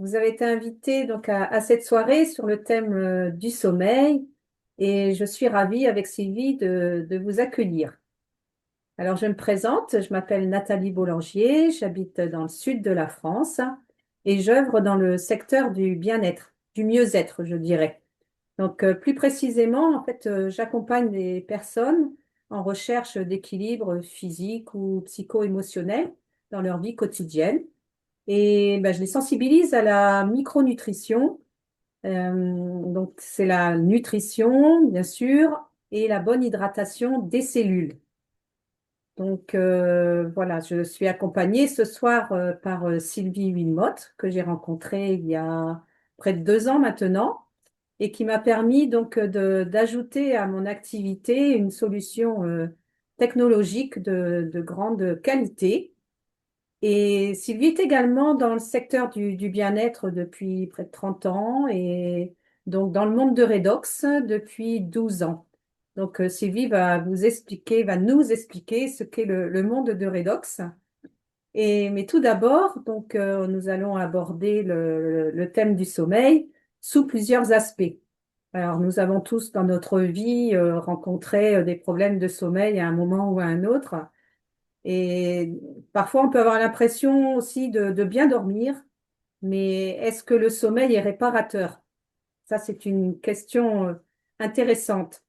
Vous avez été invité donc à cette soirée sur le thème du sommeil et je suis ravie avec Sylvie de vous accueillir. Alors je me présente, je m'appelle Nathalie Bollangier, j'habite dans le sud de la France et j'œuvre dans le secteur du bien-être, du mieux-être, je dirais. Donc plus précisément, en fait, j'accompagne les personnes en recherche d'équilibre physique ou psycho-émotionnel dans leur vie quotidienne. Et ben, je les sensibilise à la micronutrition. Donc, c'est la nutrition, bien sûr, et la bonne hydratation des cellules. Donc, voilà, je suis accompagnée ce soir par Sylvie Wilmot, que j'ai rencontrée il y a près de 2 ans maintenant, et qui m'a permis donc d'ajouter à mon activité une solution technologique de grande qualité. Et Sylvie est également dans le secteur du bien-être depuis près de 30 ans et donc dans le monde de Redox depuis 12 ans. Donc Sylvie va nous expliquer ce qu'est le monde de Redox. Mais tout d'abord, donc nous allons aborder le thème du sommeil sous plusieurs aspects. Alors nous avons tous dans notre vie rencontré des problèmes de sommeil à un moment ou à un autre. Et parfois, on peut avoir l'impression aussi de bien dormir, mais est-ce que le sommeil est réparateur? Ça, c'est une question intéressante.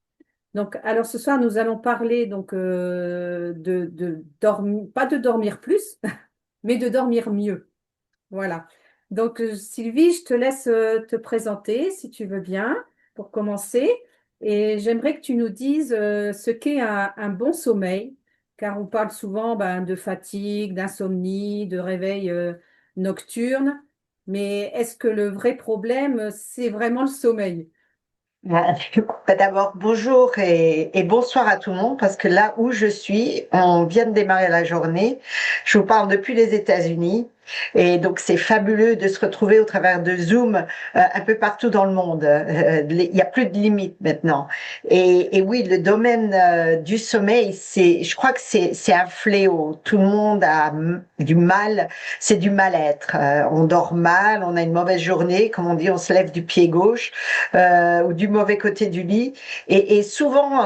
Donc, alors ce soir, nous allons parler donc de dormir, pas de dormir plus, mais de dormir mieux. Voilà. Donc, Sylvie, je te laisse te présenter, si tu veux bien, pour commencer. Et j'aimerais que tu nous dises ce qu'est un bon sommeil, car on parle souvent ben, de fatigue, d'insomnie, de réveil nocturne. Mais est-ce que le vrai problème, c'est vraiment le sommeil? Ah, D'abord, bonjour et bonsoir à tout le monde, parce que là où je suis, on vient de démarrer la journée. Je vous parle depuis les États-Unis. Et donc, c'est fabuleux de se retrouver au travers de Zoom un peu partout dans le monde. Il n'y a plus de limites maintenant. Et oui, le domaine du sommeil, je crois que c'est un fléau. Tout le monde a du mal, c'est du mal-être. On dort mal, on a une mauvaise journée, comme on dit, on se lève du pied gauche ou du mauvais côté du lit. Et souvent,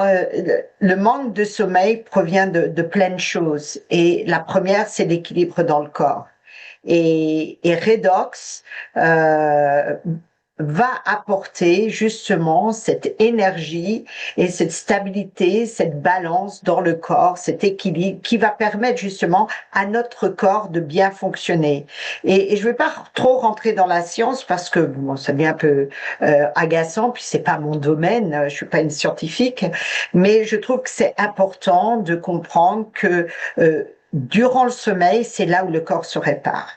le manque de sommeil provient de plein de choses. Et la première, c'est l'équilibre dans le corps. Et Redox euh, va apporter justement cette énergie et cette stabilité, cette balance dans le corps, cet équilibre qui va permettre justement à notre corps de bien fonctionner. Et je ne vais pas trop rentrer dans la science parce que bon, ça devient un peu agaçant, puis c'est pas mon domaine, je suis pas une scientifique, mais je trouve que c'est important de comprendre que durant le sommeil, c'est là où le corps se répare.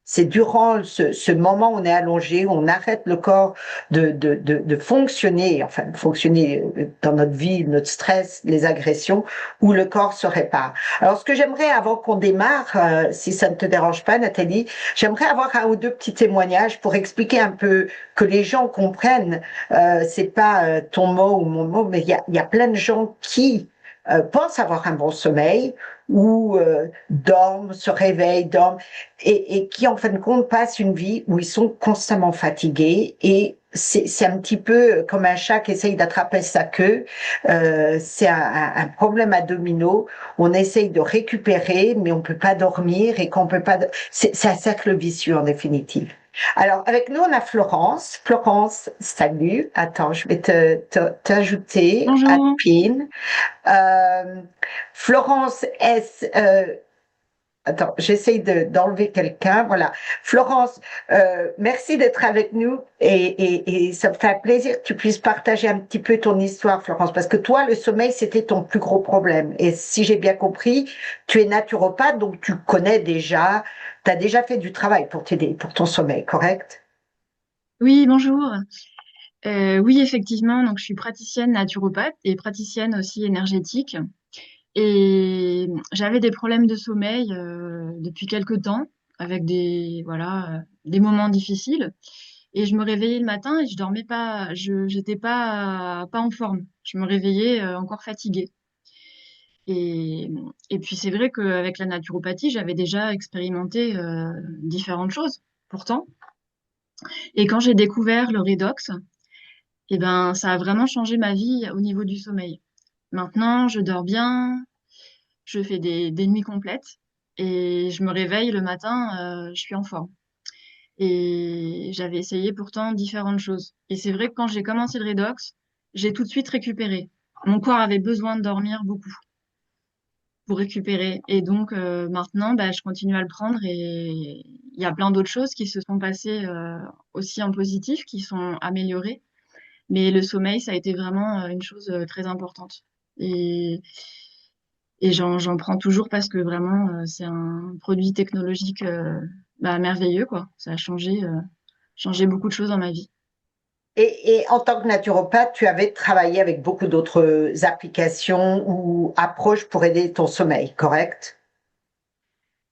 C'est durant ce moment où on est allongé, où on arrête le corps de fonctionner, enfin de fonctionner dans notre vie, notre stress, les agressions, où le corps se répare. Alors ce que j'aimerais avant qu'on démarre, si ça ne te dérange pas Nathalie, j'aimerais avoir un ou deux petits témoignages pour expliquer un peu, que les gens comprennent, c'est pas ton mot ou mon mot, mais il y a plein de gens qui pensent avoir un bon sommeil ou dorment, se réveillent, dorment et qui en fin de compte passent une vie où ils sont constamment fatigués et c'est un petit peu comme un chat qui essaye d'attraper sa queue. C'est un problème à domino. On essaye de récupérer, mais on peut pas dormir et qu'on peut pas. C'est un cercle vicieux en définitive. Alors avec nous on a Florence. Florence, salut. Attends, je vais t'ajouter à Bonjour. PIN. Euh, Florence S. Attends, j'essaye d'enlever quelqu'un. Voilà. Florence, merci d'être avec nous et ça me fait un plaisir que tu puisses partager un petit peu ton histoire, Florence, parce que toi, le sommeil, c'était ton plus gros problème. Et si j'ai bien compris, tu es naturopathe, donc tu connais déjà, tu as déjà fait du travail pour t'aider, pour ton sommeil, correct? Oui, bonjour. Oui, effectivement, donc je suis praticienne naturopathe et praticienne aussi énergétique. Et j'avais des problèmes de sommeil depuis quelque temps, avec des moments difficiles. Et je me réveillais le matin et je dormais pas, j'étais pas en forme. Je me réveillais encore fatiguée. Et, et puis c'est vrai qu'avec la naturopathie, j'avais déjà expérimenté différentes choses. Pourtant. Et quand j'ai découvert le redox, eh ben, ça a vraiment changé ma vie au niveau du sommeil. Maintenant, je dors bien, je fais des nuits complètes et je me réveille le matin, je suis en forme. Et j'avais essayé pourtant différentes choses. Et c'est vrai que quand j'ai commencé le redox, j'ai tout de suite récupéré. Mon corps avait besoin de dormir beaucoup pour récupérer. Et donc maintenant, bah, je continue à le prendre et il y a plein d'autres choses qui se sont passées aussi en positif, qui sont améliorées. Mais le sommeil, ça a été vraiment une chose très importante. Et, et j'en prends toujours parce que vraiment, c'est un produit technologique bah, merveilleux, quoi. Ça a changé beaucoup de choses dans ma vie. Et en tant que naturopathe, tu avais travaillé avec beaucoup d'autres applications ou approches pour aider ton sommeil, correct?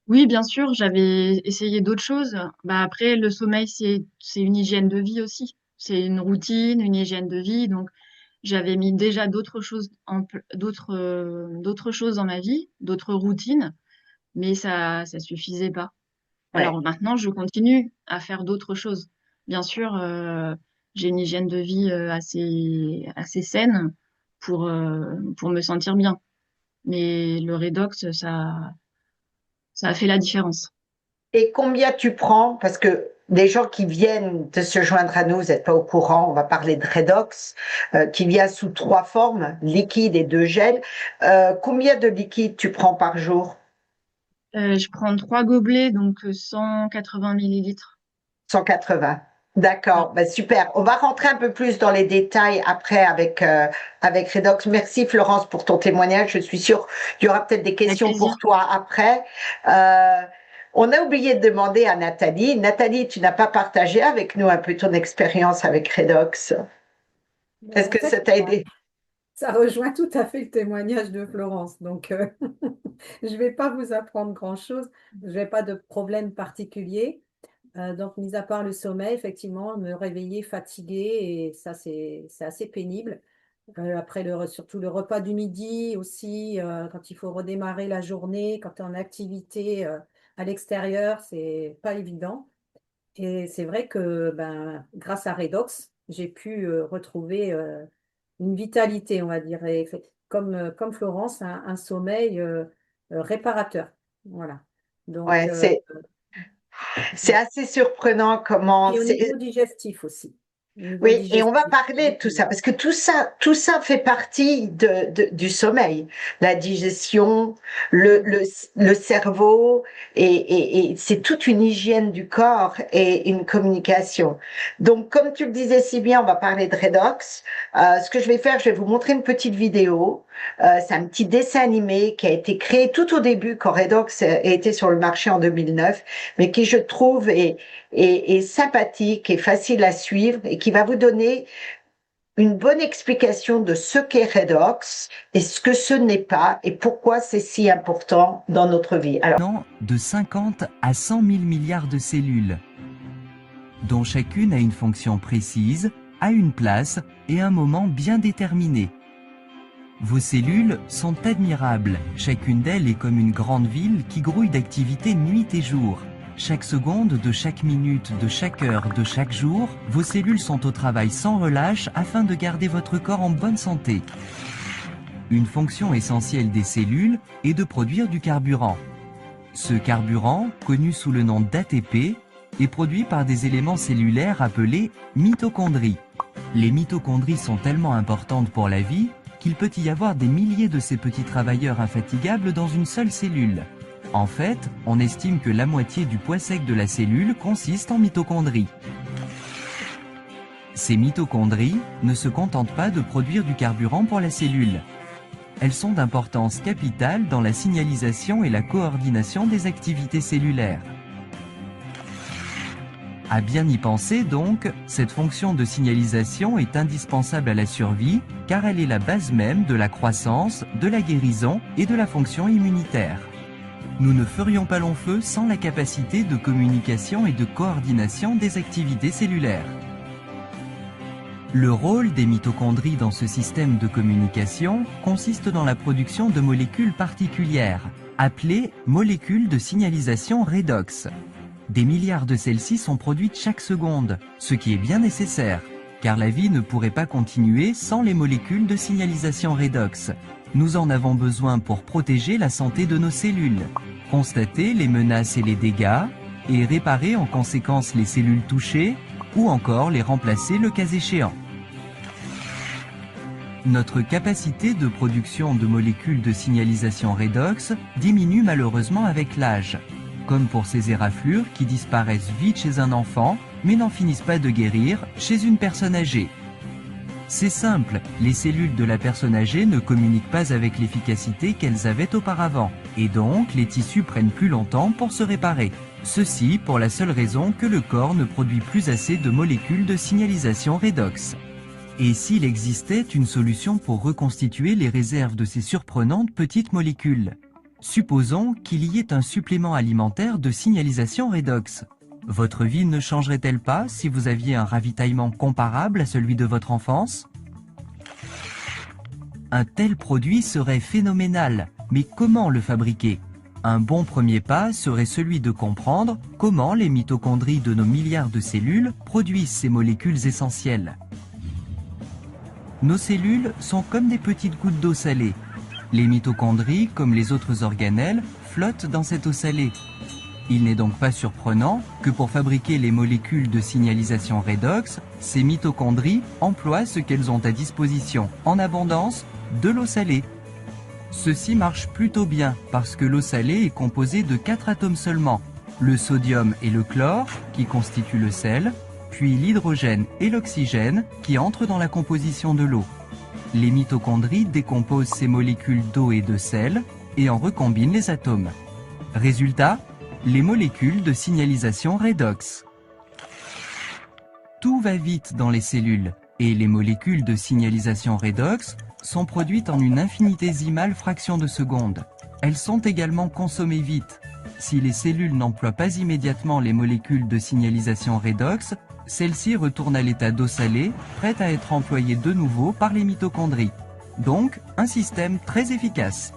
Oui, bien sûr, j'avais essayé d'autres choses. Bah, après, le sommeil, c'est une hygiène de vie aussi. C'est une routine, une hygiène de vie. Donc, j'avais mis déjà d'autres choses dans ma vie, d'autres routines, mais ça suffisait pas. Ouais. Alors maintenant, je continue à faire d'autres choses. Bien sûr, j'ai une hygiène de vie assez saine pour me sentir bien. Mais le redox, ça a fait la différence. Et combien tu prends? Parce que les gens qui viennent de se joindre à nous, vous n'êtes pas au courant, on va parler de Redox, qui vient sous 3 formes, liquide et 2 gels. Combien de liquide tu prends par jour? Je prends 3 gobelets, donc 180 millilitres. 180. Mm. D'accord, ben super. On va rentrer un peu plus dans les détails après avec Redox. Merci Florence pour ton témoignage. Je suis sûre qu'il y aura peut-être des Avec questions plaisir. pour toi après. Euh, on a oublié de demander à Nathalie. Nathalie, tu n'as pas partagé avec nous un peu ton expérience avec Redox. Est-ce Mais en que fait, ça t'a aidé? ça rejoint tout à fait le témoignage de Florence. Donc, je ne vais pas vous apprendre grand-chose. Je n'ai pas de problème particulier. Donc, mis à part le sommeil, effectivement, me réveiller fatiguée, et ça, c'est assez pénible. Après, surtout le repas du midi aussi, quand il faut redémarrer la journée, quand tu es en activité à l'extérieur, c'est pas évident. Et c'est vrai que ben, grâce à Redox, j'ai pu retrouver une vitalité, on va dire, et comme Florence, un sommeil réparateur. Voilà. Donc, Ouais, c'est ouais. assez surprenant comment Et au niveau digestif aussi. Au niveau Oui, et on va digestif, parler de tout beaucoup ça, mieux. parce que tout ça fait partie du sommeil. La digestion, le, Mhm. le, le cerveau, et c'est toute une hygiène du corps et une communication. Donc, comme tu le disais si bien, on va parler de Redox. Ce que je vais faire, je vais vous montrer une petite vidéo. C'est un petit dessin animé qui a été créé tout au début quand Redox a été sur le marché en 2009, mais qui, je trouve, est sympathique et facile à suivre et qui va vous donner une bonne explication de ce qu'est Redox et ce que ce n'est pas et pourquoi c'est si important dans notre vie. Alors, De 50 à 100 000 milliards de cellules, dont chacune a une fonction précise, a une place et un moment bien déterminé. Vos cellules sont admirables, chacune d'elles est comme une grande ville qui grouille d'activités nuit et jour. Chaque seconde de chaque minute, de chaque heure, de chaque jour, vos cellules sont au travail sans relâche afin de garder votre corps en bonne santé. Une fonction essentielle des cellules est de produire du carburant. Ce carburant, connu sous le nom d'ATP, est produit par des éléments cellulaires appelés mitochondries. Les mitochondries sont tellement importantes pour la vie qu'il peut y avoir des milliers de ces petits travailleurs infatigables dans une seule cellule. En fait, on estime que la moitié du poids sec de la cellule consiste en mitochondries. Ces mitochondries ne se contentent pas de produire du carburant pour la cellule. Elles sont d'importance capitale dans la signalisation et la coordination des activités cellulaires. À bien y penser donc, cette fonction de signalisation est indispensable à la survie car elle est la base même de la croissance, de la guérison et de la fonction immunitaire. Nous ne ferions pas long feu sans la capacité de communication et de coordination des activités cellulaires. Le rôle des mitochondries dans ce système de communication consiste dans la production de molécules particulières, appelées molécules de signalisation redox. Des milliards de celles-ci sont produites chaque seconde, ce qui est bien nécessaire, car la vie ne pourrait pas continuer sans les molécules de signalisation redox. Nous en avons besoin pour protéger la santé de nos cellules, constater les menaces et les dégâts, et réparer en conséquence les cellules touchées, ou encore les remplacer le cas échéant. Notre capacité de production de molécules de signalisation redox diminue malheureusement avec l'âge, comme pour ces éraflures qui disparaissent vite chez un enfant, mais n'en finissent pas de guérir chez une personne âgée. C'est simple, les cellules de la personne âgée ne communiquent pas avec l'efficacité qu'elles avaient auparavant, et donc les tissus prennent plus longtemps pour se réparer. Ceci pour la seule raison que le corps ne produit plus assez de molécules de signalisation redox. Et s'il existait une solution pour reconstituer les réserves de ces surprenantes petites molécules? Supposons qu'il y ait un supplément alimentaire de signalisation redox. Votre vie ne changerait-elle pas si vous aviez un ravitaillement comparable à celui de votre enfance? Un tel produit serait phénoménal, mais comment le fabriquer? Un bon premier pas serait celui de comprendre comment les mitochondries de nos milliards de cellules produisent ces molécules essentielles. Nos cellules sont comme des petites gouttes d'eau salée. Les mitochondries, comme les autres organelles, flottent dans cette eau salée. Il n'est donc pas surprenant que pour fabriquer les molécules de signalisation redox, ces mitochondries emploient ce qu'elles ont à disposition en abondance, de l'eau salée. Ceci marche plutôt bien parce que l'eau salée est composée de 4 atomes seulement, le sodium et le chlore qui constituent le sel, puis l'hydrogène et l'oxygène qui entrent dans la composition de l'eau. Les mitochondries décomposent ces molécules d'eau et de sel et en recombinent les atomes. Résultat, les molécules de signalisation redox. Tout va vite dans les cellules et les molécules de signalisation redox sont produites en une infinitésimale fraction de seconde. Elles sont également consommées vite. Si les cellules n'emploient pas immédiatement les molécules de signalisation redox, celles-ci retournent à l'état d'eau salée, prête à être employée de nouveau par les mitochondries. Donc, un système très efficace.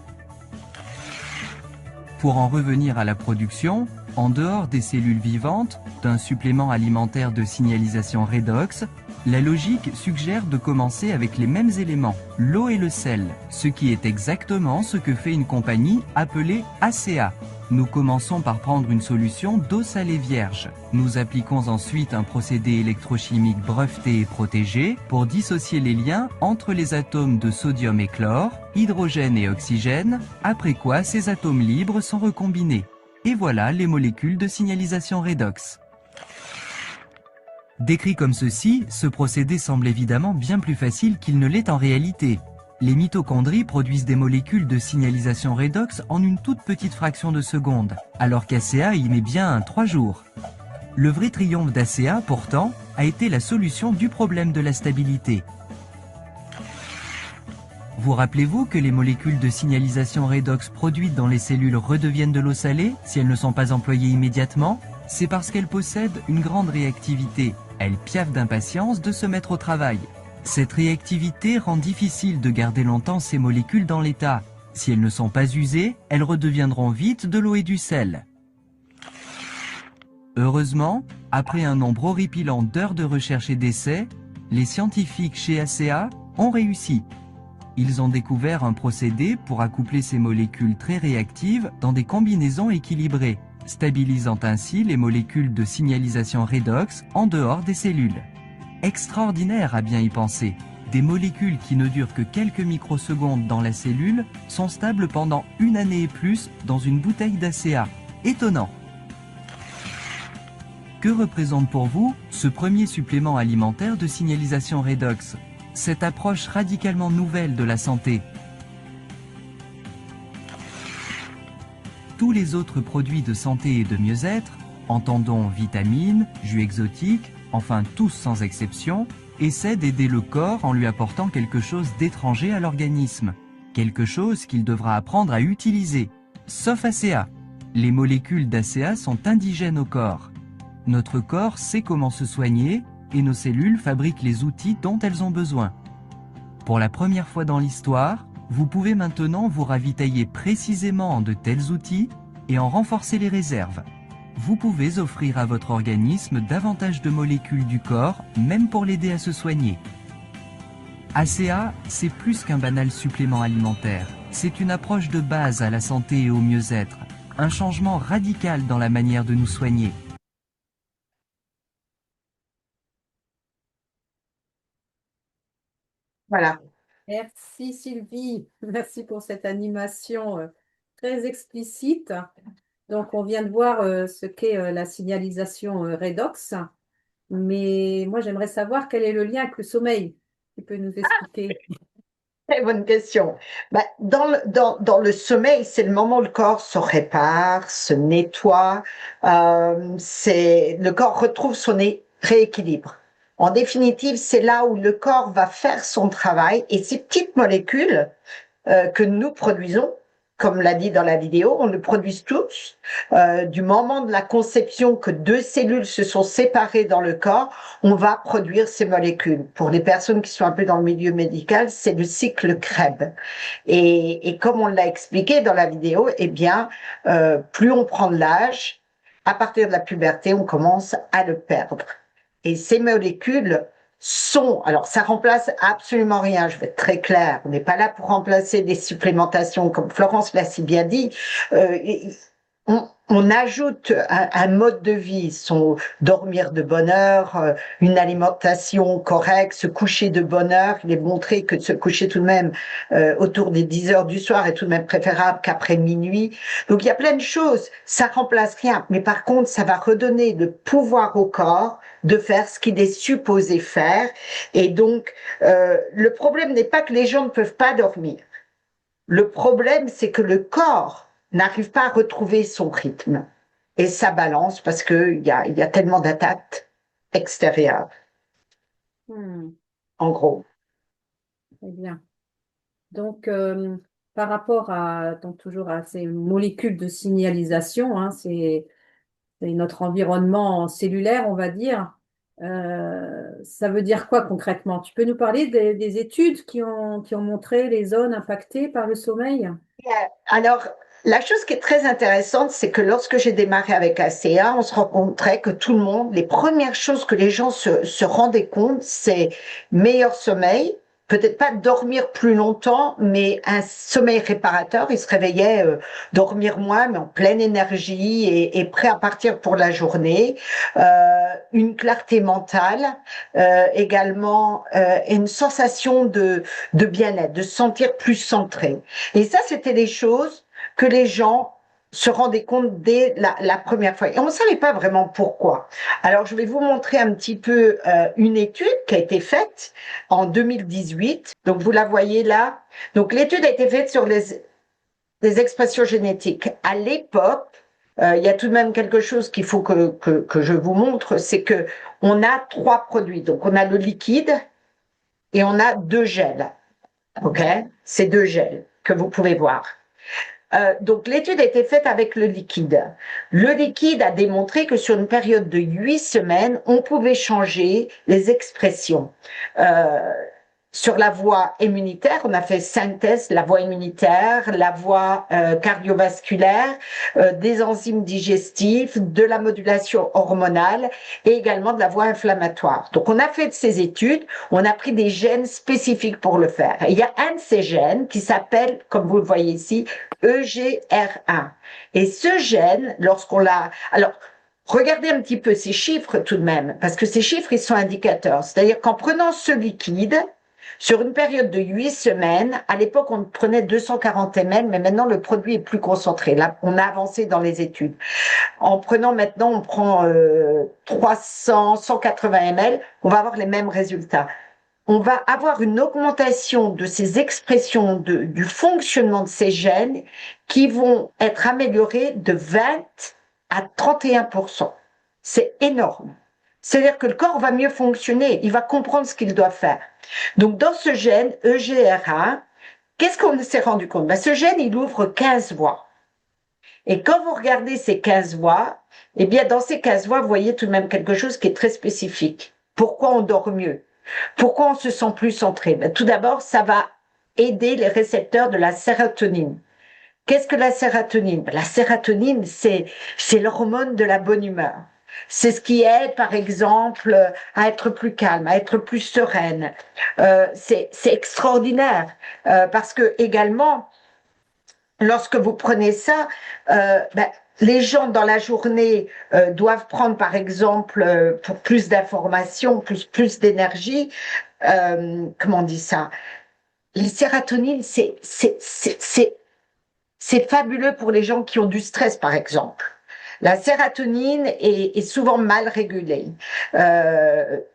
Pour en revenir à la production, en dehors des cellules vivantes, d'un supplément alimentaire de signalisation redox, la logique suggère de commencer avec les mêmes éléments, l'eau et le sel, ce qui est exactement ce que fait une compagnie appelée ACA. Nous commençons par prendre une solution d'eau salée vierge. Nous appliquons ensuite un procédé électrochimique breveté et protégé pour dissocier les liens entre les atomes de sodium et chlore, hydrogène et oxygène, après quoi ces atomes libres sont recombinés. Et voilà les molécules de signalisation redox. Décrit comme ceci, ce procédé semble évidemment bien plus facile qu'il ne l'est en réalité. Les mitochondries produisent des molécules de signalisation redox en une toute petite fraction de seconde, alors qu'ACA y met bien 3 jours. Le vrai triomphe d'ACA, pourtant, a été la solution du problème de la stabilité. Vous rappelez-vous que les molécules de signalisation redox produites dans les cellules redeviennent de l'eau salée si elles ne sont pas employées immédiatement? C'est parce qu'elles possèdent une grande réactivité. Elles piaffent d'impatience de se mettre au travail. Cette réactivité rend difficile de garder longtemps ces molécules dans l'état. Si elles ne sont pas usées, elles redeviendront vite de l'eau et du sel. Heureusement, après un nombre horripilant d'heures de recherche et d'essais, les scientifiques chez ACA ont réussi. Ils ont découvert un procédé pour accoupler ces molécules très réactives dans des combinaisons équilibrées, stabilisant ainsi les molécules de signalisation redox en dehors des cellules. Extraordinaire à bien y penser. Des molécules qui ne durent que quelques microsecondes dans la cellule sont stables pendant 1 année et plus dans une bouteille d'ACA. Étonnant! Que représente pour vous ce premier supplément alimentaire de signalisation redox? Cette approche radicalement nouvelle de la santé. Tous les autres produits de santé et de mieux-être, entendons vitamines, jus exotiques, enfin tous sans exception, essaient d'aider le corps en lui apportant quelque chose d'étranger à l'organisme, quelque chose qu'il devra apprendre à utiliser, sauf ACA. Les molécules d'ACA sont indigènes au corps. Notre corps sait comment se soigner et nos cellules fabriquent les outils dont elles ont besoin. Pour la première fois dans l'histoire, vous pouvez maintenant vous ravitailler précisément de tels outils et en renforcer les réserves. vous pouvez offrir à votre organisme davantage de molécules du corps, même pour l'aider à se soigner. ACA, c'est plus qu'un banal supplément alimentaire. C'est une approche de base à la santé et au mieux-être. Un changement radical dans la manière de nous soigner. Voilà. Merci Sylvie, merci pour cette animation très explicite. Donc, on vient de voir ce qu'est la signalisation redox, mais moi, j'aimerais savoir quel est le lien avec le sommeil. Tu peux nous expliquer? Très bonne question. Bah, dans le sommeil, c'est le moment où le corps se répare, se nettoie, le corps retrouve son rééquilibre. En définitive, c'est là où le corps va faire son travail et ces petites molécules que nous produisons, comme l'a dit dans la vidéo, on le produit tous. Du moment de la conception que deux cellules se sont séparées dans le corps, on va produire ces molécules. Pour les personnes qui sont un peu dans le milieu médical, c'est le cycle Krebs. Et comme on l'a expliqué dans la vidéo, eh bien, plus on prend de l'âge, à partir de la puberté, on commence à le perdre. Et ces molécules alors ça remplace absolument rien, je vais être très claire, on n'est pas là pour remplacer des supplémentations, comme Florence l'a si bien dit. On ajoute un mode de vie, dormir de bonne heure, une alimentation correcte, se coucher de bonne heure. Il est montré que de se coucher tout de même autour des 10 heures du soir est tout de même préférable qu'après minuit. Donc il y a plein de choses, ça remplace rien, mais par contre ça va redonner le pouvoir au corps de faire ce qu'il est supposé faire. Et donc le problème n'est pas que les gens ne peuvent pas dormir. Le problème, c'est que le corps n'arrive pas à retrouver son rythme et sa balance parce qu'il y a tellement d'attaques extérieures, Hmm, en gros. très bien. Donc, par rapport donc toujours à ces molécules de signalisation, hein, c'est notre environnement cellulaire, on va dire. Ça veut dire quoi concrètement? Tu peux nous parler des études qui ont montré les zones impactées par le sommeil? Alors, la chose qui est très intéressante, c'est que lorsque j'ai démarré avec ACA, on se rencontrait que tout le monde, les premières choses que les gens se rendaient compte, c'est meilleur sommeil, peut-être pas dormir plus longtemps, mais un sommeil réparateur. Ils se réveillaient, dormir moins, mais en pleine énergie et prêt à partir pour la journée. Une clarté mentale, également, et une sensation de bien-être, de se sentir plus centré. Et ça, c'était des choses que les gens se rendaient compte dès la première fois. Et on ne savait pas vraiment pourquoi. Alors, je vais vous montrer un petit peu une étude qui a été faite en 2018. Donc, vous la voyez là. Donc, l'étude a été faite sur les expressions génétiques. À l'époque, il y a tout de même quelque chose qu'il faut que je vous montre, c'est que on a 3 produits. Donc, on a le liquide et on a 2 gels. OK? C'est 2 gels que vous pouvez voir. Donc, l'étude a été faite avec le liquide. Le liquide a démontré que sur une période de 8 semaines, on pouvait changer les expressions. Sur la voie immunitaire, on a fait 5 tests, la voie immunitaire, la voie cardiovasculaire, des enzymes digestifs, de la modulation hormonale et également de la voie inflammatoire. Donc, on a fait de ces études, on a pris des gènes spécifiques pour le faire. Et il y a un de ces gènes qui s'appelle, comme vous le voyez ici, EGR1. Et ce gène, lorsqu'on l'a... Alors, regardez un petit peu ces chiffres tout de même, parce que ces chiffres, ils sont indicateurs. C'est-à-dire qu'en prenant ce liquide, sur une période de 8 semaines, à l'époque, on prenait 240 ml, mais maintenant, le produit est plus concentré. Là, on a avancé dans les études. En prenant maintenant, on prend 300, 180 ml, on va avoir les mêmes résultats. On va avoir une augmentation de ces expressions du fonctionnement de ces gènes qui vont être améliorées de 20 à 31%. C'est énorme. C'est-à-dire que le corps va mieux fonctionner, il va comprendre ce qu'il doit faire. Donc, dans ce gène EGR1, qu'est-ce qu'on s'est rendu compte? Ce gène, il ouvre 15 voies. Et quand vous regardez ces 15 voies, eh bien, dans ces 15 voies, vous voyez tout de même quelque chose qui est très spécifique. Pourquoi on dort mieux? Pourquoi on se sent plus centré? Tout d'abord, ça va aider les récepteurs de la sérotonine. Qu'est-ce que la sérotonine? La sérotonine, c'est l'hormone de la bonne humeur. C'est ce qui aide, par exemple, à être plus calme, à être plus sereine. C'est extraordinaire parce que également, lorsque vous prenez ça, les gens dans la journée doivent prendre, par exemple, pour plus d'informations, plus d'énergie, comment on dit ça? Les sérotonines, c'est fabuleux pour les gens qui ont du stress, par exemple. La sérotonine est souvent mal régulée.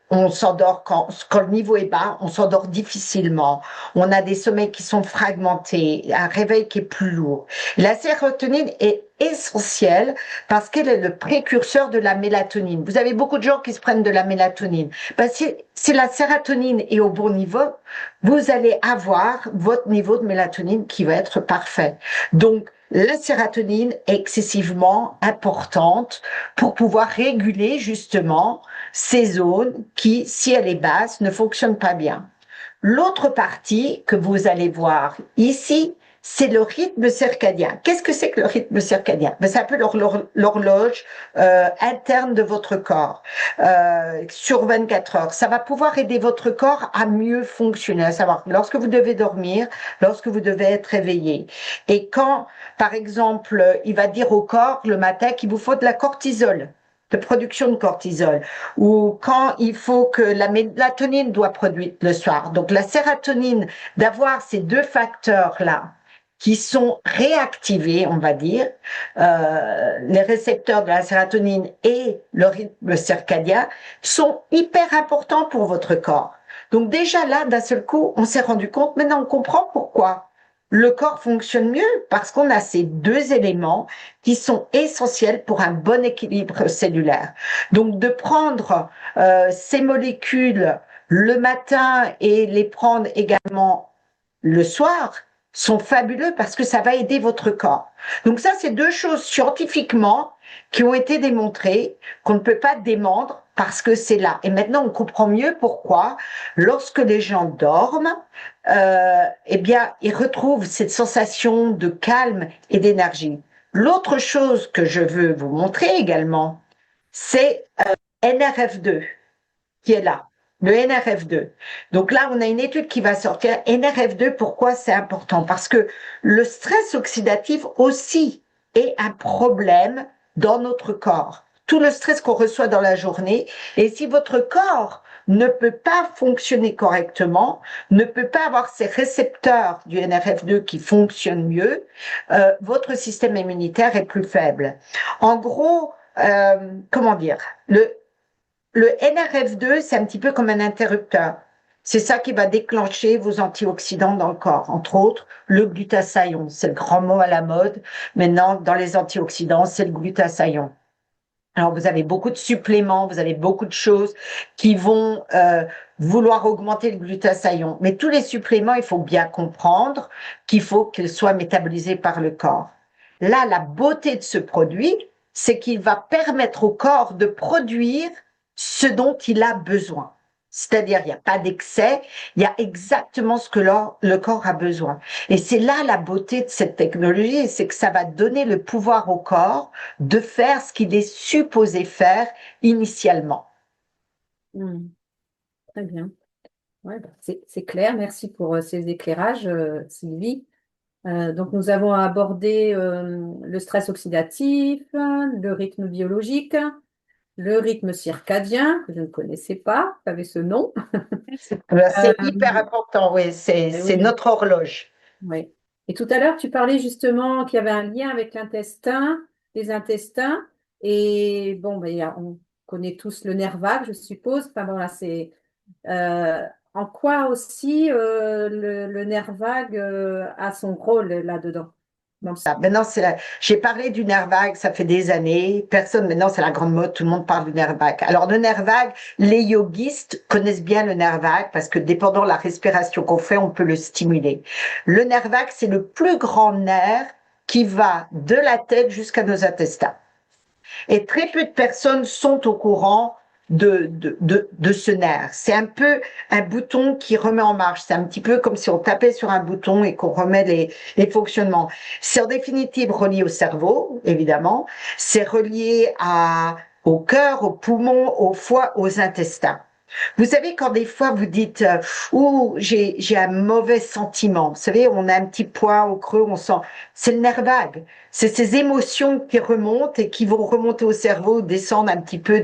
On s'endort quand le niveau est bas, on s'endort difficilement. On a des sommeils qui sont fragmentés, un réveil qui est plus lourd. La sérotonine est essentielle parce qu'elle est le précurseur de la mélatonine. Vous avez beaucoup de gens qui se prennent de la mélatonine. Si la sérotonine est au bon niveau, vous allez avoir votre niveau de mélatonine qui va être parfait. Donc, la sérotonine est excessivement importante pour pouvoir réguler justement ces zones qui, si elle est basse, ne fonctionnent pas bien. L'autre partie que vous allez voir ici, c'est le rythme circadien. Qu'est-ce que c'est que le rythme circadien? C'est un peu l'horloge interne de votre corps sur 24 heures. Ça va pouvoir aider votre corps à mieux fonctionner, à savoir lorsque vous devez dormir, lorsque vous devez être réveillé. Et quand, par exemple, il va dire au corps le matin qu'il vous faut de la cortisol, de production de cortisol, ou quand il faut que la mélatonine doit produire le soir. Donc la sérotonine, d'avoir ces deux facteurs-là qui sont réactivés, on va dire, les récepteurs de la sérotonine et le rythme circadien sont hyper importants pour votre corps. Donc déjà là, d'un seul coup, on s'est rendu compte, maintenant on comprend pourquoi le corps fonctionne mieux, parce qu'on a ces deux éléments qui sont essentiels pour un bon équilibre cellulaire. Donc de prendre ces molécules le matin et les prendre également le soir sont fabuleux parce que ça va aider votre corps. Donc ça, c'est deux choses scientifiquement qui ont été démontrées, qu'on ne peut pas démordre parce que c'est là. Et maintenant, on comprend mieux pourquoi, lorsque les gens dorment, eh bien, ils retrouvent cette sensation de calme et d'énergie. L'autre chose que je veux vous montrer également, c'est NRF2 qui est là. Le NRF2. Donc là, on a une étude qui va sortir. NRF2, pourquoi c'est important? Parce que le stress oxydatif aussi est un problème dans notre corps. Tout le stress qu'on reçoit dans la journée. Et si votre corps ne peut pas fonctionner correctement, ne peut pas avoir ces récepteurs du NRF2 qui fonctionnent mieux, votre système immunitaire est plus faible. En gros, comment dire, le NRF2, c'est un petit peu comme un interrupteur. C'est ça qui va déclencher vos antioxydants dans le corps. Entre autres, le glutathione. C'est le grand mot à la mode. Maintenant, dans les antioxydants, c'est le glutathione. Alors, vous avez beaucoup de suppléments, vous avez beaucoup de choses qui vont vouloir augmenter le glutathione. Mais tous les suppléments, il faut bien comprendre qu'il faut qu'ils soient métabolisés par le corps. Là, la beauté de ce produit, c'est qu'il va permettre au corps de produire ce dont il a besoin. C'est-à-dire, il n'y a pas d'excès, il y a exactement ce que le corps a besoin. Et c'est là la beauté de cette technologie, c'est que ça va donner le pouvoir au corps de faire ce qu'il est supposé faire initialement. Très bien. Ouais, c'est clair. Merci pour ces éclairages, Sylvie. Donc, nous avons abordé le stress oxydatif, le rythme biologique, le rythme circadien, que je ne connaissais pas, ça avait ce nom. C'est hyper important, oui, c'est Oui. notre horloge. Oui. Et tout à l'heure, tu parlais justement qu'il y avait un lien avec l'intestin, les intestins. Et bon, on connaît tous le nerf vague, je suppose. Enfin, voilà, c'est en quoi aussi le nerf vague a son rôle là-dedans? Maintenant, j'ai parlé du nerf vague, ça fait des années. Maintenant, c'est la grande mode, tout le monde parle du nerf vague. Alors, le nerf vague, les yogistes connaissent bien le nerf vague parce que dépendant de la respiration qu'on fait, on peut le stimuler. Le nerf vague, c'est le plus grand nerf qui va de la tête jusqu'à nos intestins. Et très peu de personnes sont au courant de ce nerf. C'est un peu un bouton qui remet en marche. C'est un petit peu comme si on tapait sur un bouton et qu'on remet les fonctionnements. C'est en définitive relié au cerveau, évidemment. C'est relié au cœur, aux poumons, au foie, aux intestins. Vous savez, quand des fois vous dites ouh, j'ai un mauvais sentiment, vous savez, on a un petit poids au creux, on sent, c'est le nerf vague. C'est ces émotions qui remontent et qui vont remonter au cerveau, descendre un petit peu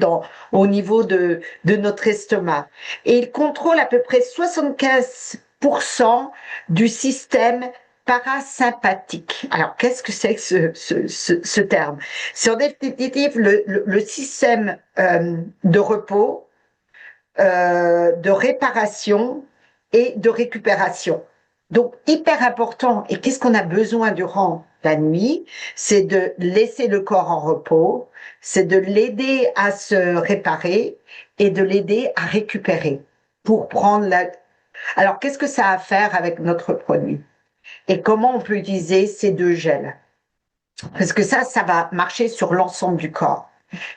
au niveau de notre estomac. Et il contrôle à peu près 75% du système parasympathique. Alors, qu'est-ce que c'est que ce terme? C'est en définitive le système de repos, de réparation et de récupération. Donc, hyper important. Et qu'est-ce qu'on a besoin durant la nuit? C'est de laisser le corps en repos, c'est de l'aider à se réparer et de l'aider à récupérer pour prendre la... Alors, qu'est-ce que ça a à faire avec notre produit? Et comment on peut utiliser ces deux gels? Parce que ça va marcher sur l'ensemble du corps.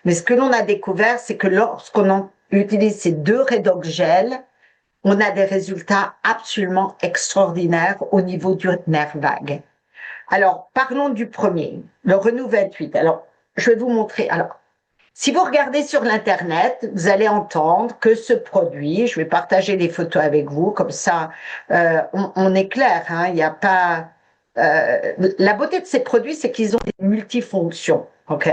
Mais ce que l'on a découvert, c'est que lorsqu'on utilise ces deux redox gels, on a des résultats absolument extraordinaires au niveau du nerf vague. Alors, parlons du premier, le Renou 28. Alors, je vais vous montrer. Alors, si vous regardez sur l'Internet, vous allez entendre que ce produit, je vais partager les photos avec vous, comme ça, on est clair, hein, il n'y a pas... la beauté de ces produits, c'est qu'ils ont des multifonctions, ok?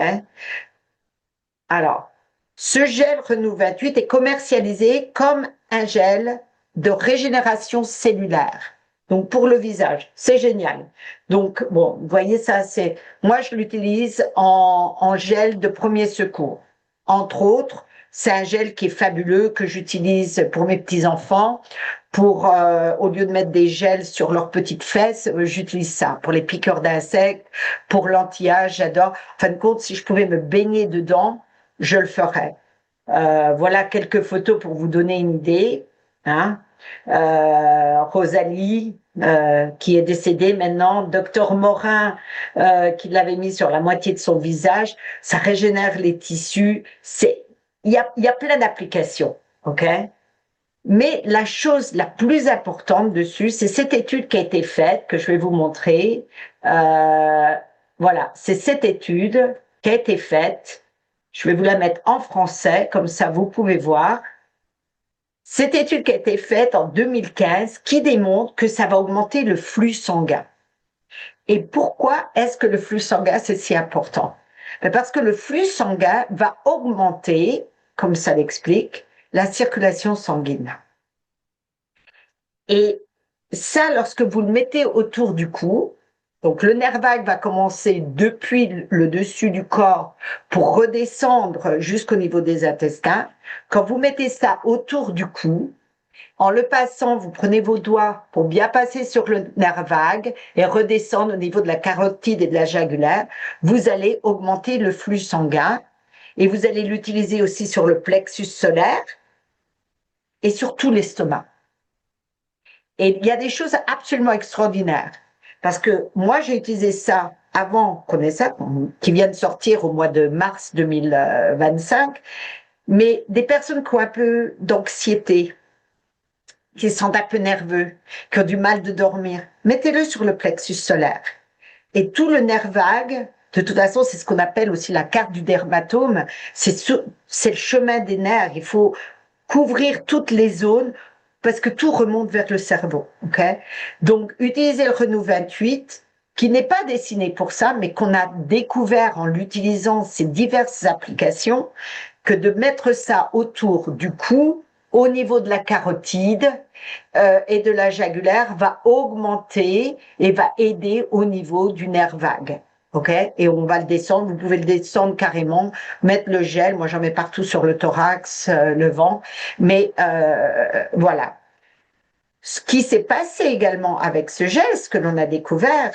Alors, ce gel Renou 28 est commercialisé comme un gel de régénération cellulaire. Donc, pour le visage, c'est génial. Donc, bon, vous voyez ça, moi, je l'utilise en gel de premier secours. Entre autres, c'est un gel qui est fabuleux, que j'utilise pour mes petits-enfants. Au lieu de mettre des gels sur leurs petites fesses, j'utilise ça. Pour les piqûres d'insectes, pour l'anti-âge, j'adore. En fin de compte, si je pouvais me baigner dedans, je le ferais. Voilà quelques photos pour vous donner une idée. Hein. Rosalie, qui est décédée maintenant, docteur Morin, qui l'avait mis sur la moitié de son visage, ça régénère les tissus. Il y a plein d'applications, ok? Mais la chose la plus importante dessus, c'est cette étude qui a été faite, que je vais vous montrer. Voilà, c'est cette étude qui a été faite. Je vais vous la mettre en français, comme ça vous pouvez voir. Cette étude qui a été faite en 2015, qui démontre que ça va augmenter le flux sanguin. Et pourquoi est-ce que le flux sanguin, c'est si important? Parce que le flux sanguin va augmenter, comme ça l'explique, la circulation sanguine. Et ça, lorsque vous le mettez autour du cou, donc le nerf vague va commencer depuis le dessus du corps pour redescendre jusqu'au niveau des intestins. Quand vous mettez ça autour du cou, en le passant, vous prenez vos doigts pour bien passer sur le nerf vague et redescendre au niveau de la carotide et de la jugulaire, vous allez augmenter le flux sanguin et vous allez l'utiliser aussi sur le plexus solaire et sur tout l'estomac. Et il y a des choses absolument extraordinaires. Parce que moi, j'ai utilisé ça avant qu'on ait ça, qui vient de sortir au mois de mars 2025. Mais des personnes qui ont un peu d'anxiété, qui se sentent un peu nerveux, qui ont du mal de dormir, mettez-le sur le plexus solaire. Et tout le nerf vague, de toute façon, c'est ce qu'on appelle aussi la carte du dermatome, c'est le chemin des nerfs. Il faut couvrir toutes les zones parce que tout remonte vers le cerveau. Okay? Donc, utilisez le Renou 28, qui n'est pas dessiné pour ça, mais qu'on a découvert en l'utilisant ces diverses applications, que de mettre ça autour du cou, au niveau de la carotide et de la jugulaire, va augmenter et va aider au niveau du nerf vague. Ok, et on va le descendre, vous pouvez le descendre carrément, mettre le gel, moi j'en mets partout sur le thorax, le ventre, mais voilà. Ce qui s'est passé également avec ce gel, ce que l'on a découvert,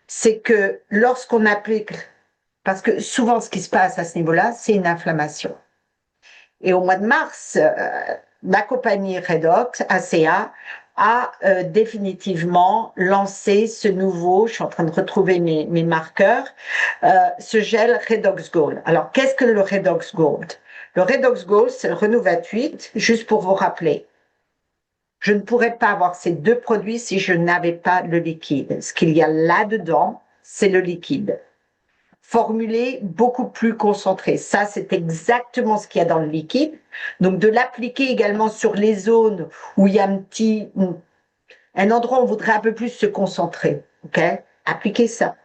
c'est que lorsqu'on applique, parce que souvent ce qui se passe à ce niveau-là, c'est une inflammation. Et au mois de mars, ma compagnie Redox, ACA, a définitivement lancé ce nouveau, je suis en train de retrouver mes marqueurs, ce gel Redox Gold. Alors, qu'est-ce que le Redox Gold? Le Redox Gold, c'est le Renou 28, juste pour vous rappeler. Je ne pourrais pas avoir ces deux produits si je n'avais pas le liquide. Ce qu'il y a là-dedans, c'est le liquide. Formulé, beaucoup plus concentré. Ça, c'est exactement ce qu'il y a dans le liquide. Donc, de l'appliquer également sur les zones où il y a un endroit où on voudrait un peu plus se concentrer. OK? Appliquez ça.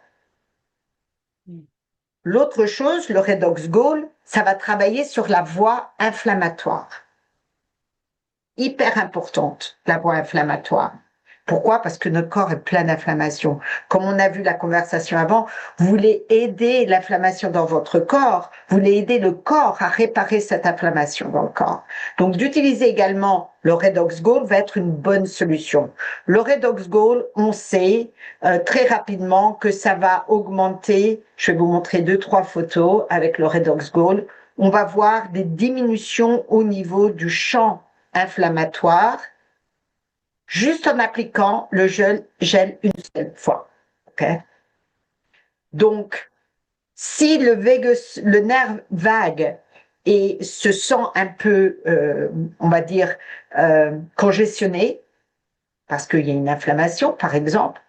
L'autre chose, le Redox Gold, ça va travailler sur la voie inflammatoire. Hyper importante, la voie inflammatoire. Pourquoi? Parce que notre corps est plein d'inflammation. Comme on a vu la conversation avant, vous voulez aider l'inflammation dans votre corps, vous voulez aider le corps à réparer cette inflammation dans le corps. Donc d'utiliser également le Redox Gold va être une bonne solution. Le Redox Gold, on sait très rapidement que ça va augmenter, je vais vous montrer 2-3 photos avec le Redox Gold, on va voir des diminutions au niveau du champ inflammatoire, juste en appliquant le gel une seule fois. Okay? Donc, si le nerf vague et se sent un peu, on va dire, congestionné, parce qu'il y a une inflammation, par exemple,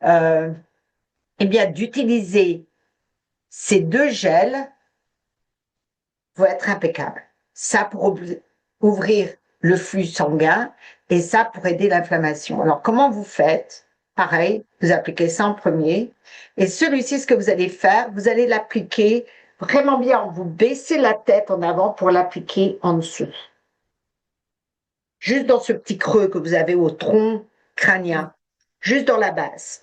eh bien, d'utiliser ces deux gels va être impeccable. Ça pour ouvrir le flux sanguin et ça pour aider l'inflammation. Alors, comment vous faites? Pareil, vous appliquez ça en premier. Et celui-ci, ce que vous allez faire, vous allez l'appliquer vraiment bien. Vous baissez la tête en avant pour l'appliquer en dessous. Juste dans ce petit creux que vous avez au tronc crânien, juste dans la base.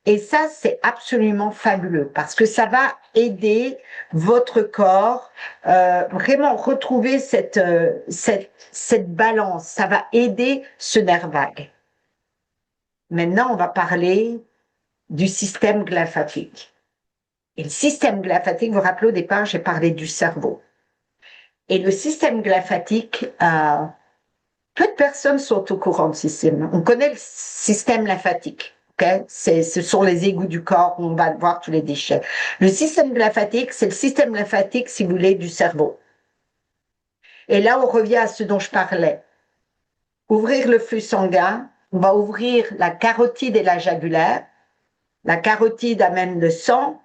Et ça, c'est absolument fabuleux parce que ça va aider votre corps vraiment retrouver cette balance. Ça va aider ce nerf vague. Maintenant, on va parler du système glymphatique. Et le système glymphatique, vous vous rappelez au départ, j'ai parlé du cerveau. Et le système glymphatique, peu de personnes sont au courant du système. On connaît le système lymphatique. Okay? Ce sont les égouts du corps où on va voir tous les déchets. Le système lymphatique, c'est le système lymphatique, si vous voulez, du cerveau. Et là, on revient à ce dont je parlais. Ouvrir le flux sanguin, on va ouvrir la carotide et la jagulaire. La carotide amène le sang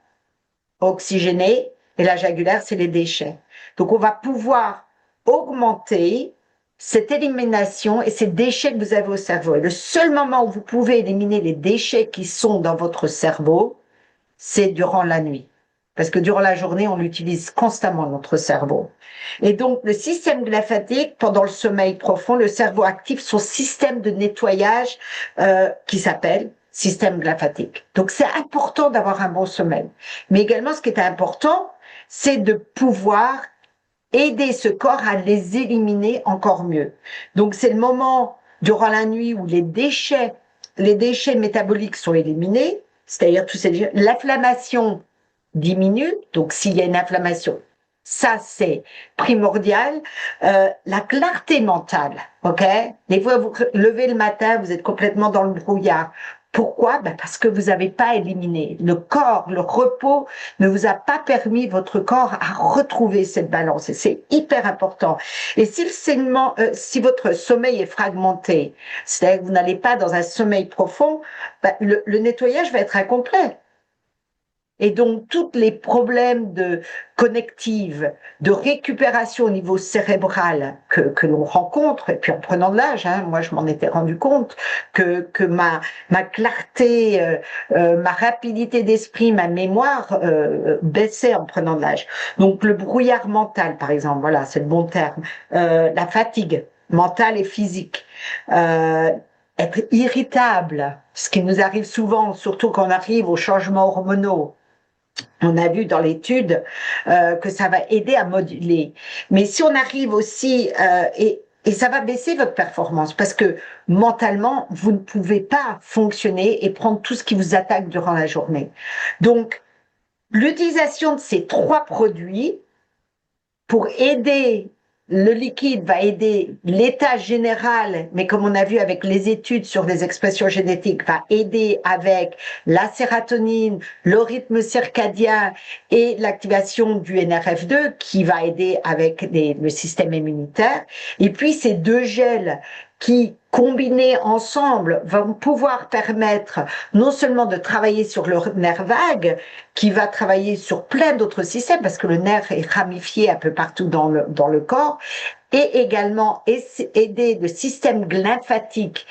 oxygéné et la jagulaire, c'est les déchets. Donc, on va pouvoir augmenter cette élimination et ces déchets que vous avez au cerveau. Et le seul moment où vous pouvez éliminer les déchets qui sont dans votre cerveau, c'est durant la nuit. Parce que durant la journée, on l'utilise constamment, notre cerveau. Et donc, le système glymphatique, pendant le sommeil profond, le cerveau active son système de nettoyage qui s'appelle système glymphatique. Donc, c'est important d'avoir un bon sommeil. Mais également, ce qui est important, c'est de pouvoir aider ce corps à les éliminer encore mieux. Donc, c'est le moment durant la nuit où les déchets métaboliques sont éliminés, c'est-à-dire l'inflammation diminue. Donc, s'il y a une inflammation, ça, c'est primordial. La clarté mentale, ok? Des fois, vous levez le matin, vous êtes complètement dans le brouillard. Pourquoi? Ben parce que vous n'avez pas éliminé. Le corps, le repos ne vous a pas permis, votre corps, à retrouver cette balance. Et c'est hyper important. Et si votre sommeil est fragmenté, c'est-à-dire que vous n'allez pas dans un sommeil profond, ben le nettoyage va être incomplet. Et donc, tous les problèmes de connective, de récupération au niveau cérébral que l'on rencontre, et puis en prenant de l'âge, hein, moi je m'en étais rendu compte, que ma clarté, ma rapidité d'esprit, ma mémoire baissait en prenant de l'âge. Donc le brouillard mental, par exemple, voilà, c'est le bon terme, la fatigue mentale et physique, être irritable, ce qui nous arrive souvent, surtout quand on arrive aux changements hormonaux. On a vu dans l'étude que ça va aider à moduler. Mais si on arrive aussi, et ça va baisser votre performance, parce que mentalement, vous ne pouvez pas fonctionner et prendre tout ce qui vous attaque durant la journée. Donc, l'utilisation de ces 3 produits pour aider le liquide va aider l'état général, mais comme on a vu avec les études sur les expressions génétiques, va aider avec la sérotonine, le rythme circadien et l'activation du NRF2 qui va aider avec le système immunitaire. Et puis ces deux gels qui, combinés ensemble, vont pouvoir permettre non seulement de travailler sur le nerf vague, qui va travailler sur plein d'autres systèmes, parce que le nerf est ramifié un peu partout dans le corps, et également aider le système lymphatique,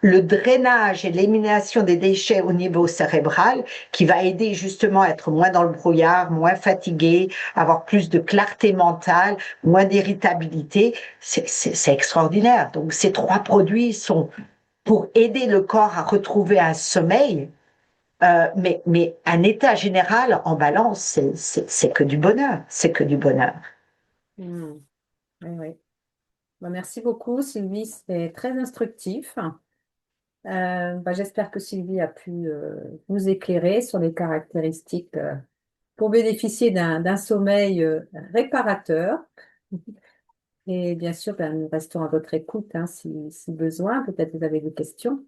le drainage et l'élimination des déchets au niveau cérébral, qui va aider justement à être moins dans le brouillard, moins fatigué, avoir plus de clarté mentale, moins d'irritabilité. C'est extraordinaire. Donc ces trois produits sont pour aider le corps à retrouver un sommeil, mais un état général en balance, c'est que du bonheur, c'est que du bonheur. Hmm. Oui, oui. Bon, merci beaucoup, Sylvie, c'est très instructif. J'espère que Sylvie a pu vous éclairer sur les caractéristiques pour bénéficier d'un sommeil réparateur. Et bien sûr, nous restons à votre écoute, hein, si besoin. Peut-être vous avez des questions.